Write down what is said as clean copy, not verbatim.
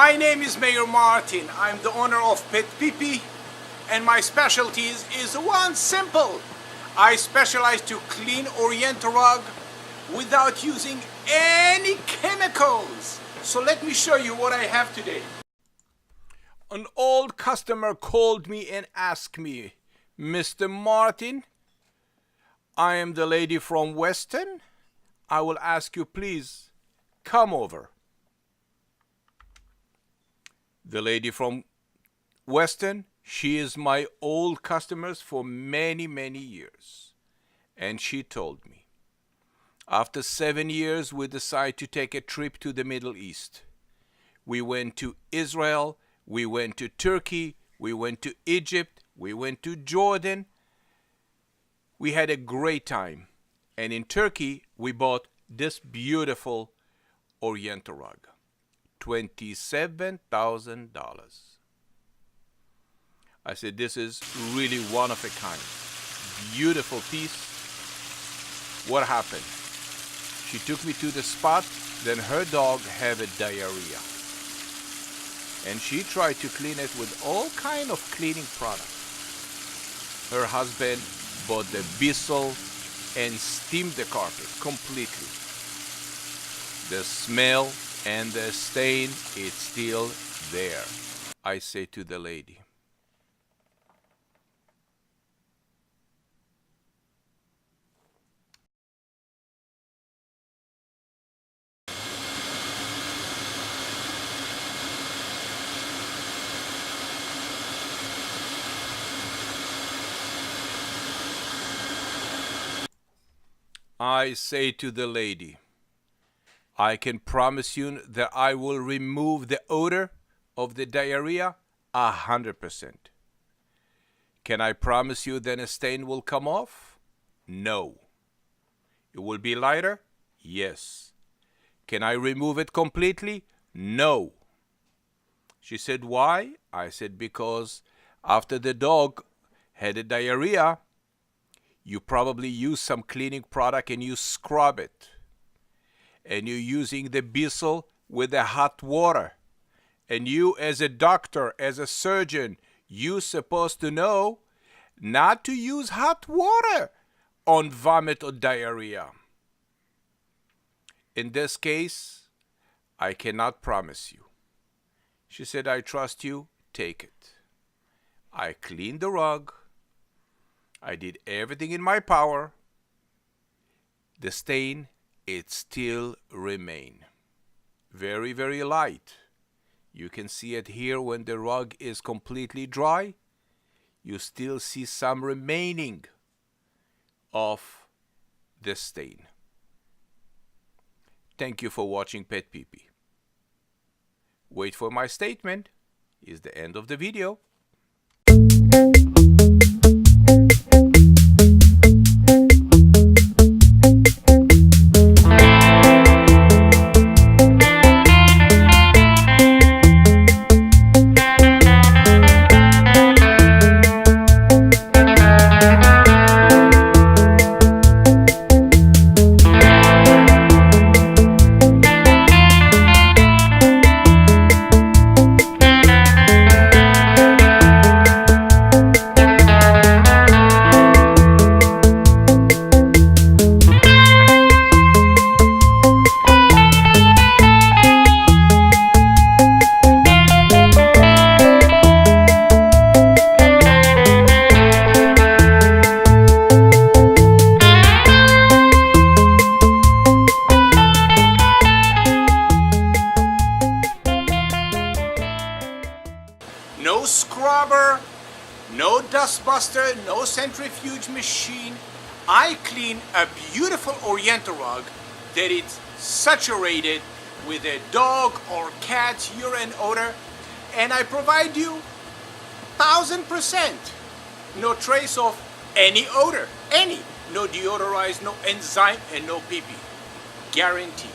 My name is Meir Martin. I'm the owner of PetPeePee, and my specialties is one simple. I specialize to clean Oriental rug without using any chemicals. So let me show you what I have today. An old customer called me and asked me, Mr. Martin, I am the lady from Western. I will ask you, please come over. The lady from Western, she is my old customers for many, many years. And she told me, after 7 years, we decided to take a trip to the Middle East. We went to Israel, we went to Turkey, we went to Egypt, we went to Jordan. We had a great time. And in Turkey, we bought this beautiful Oriental rug. $27,000. I said, this is really one of a kind. Beautiful piece. What happened? She took me to the spot, then her dog had a diarrhea. And she tried to clean it with all kind of cleaning products. Her husband bought the Bissell and steamed the carpet completely. The smell and the stain is still there. I say to the lady, I can promise you that I will remove the odor of the diarrhea 100%. Can I promise you that a stain will come off? No. It will be lighter? Yes. Can I remove it completely? No. She said, why? I said, because after the dog had a diarrhea, you probably use some cleaning product and you scrub it. And you're using the Bissell with the hot water. And you as a doctor, as a surgeon, you're supposed to know not to use hot water on vomit or diarrhea. In this case, I cannot promise you. She said, I trust you, take it. I cleaned the rug. I did everything in my power. The stain, it still remain. Very, very light. You can see it here when the rug is completely dry. You still see some remaining of the stain. Thank you for watching PetPeePee. Wait for my statement. Is the end of the video. No scrubber, no dust buster, no centrifuge machine. I clean a beautiful Oriental rug that is saturated with a dog or cat urine odor, and I provide you 1000%. No trace of any odor, any. No deodorized, no enzyme, and no pee-pee. Guaranteed.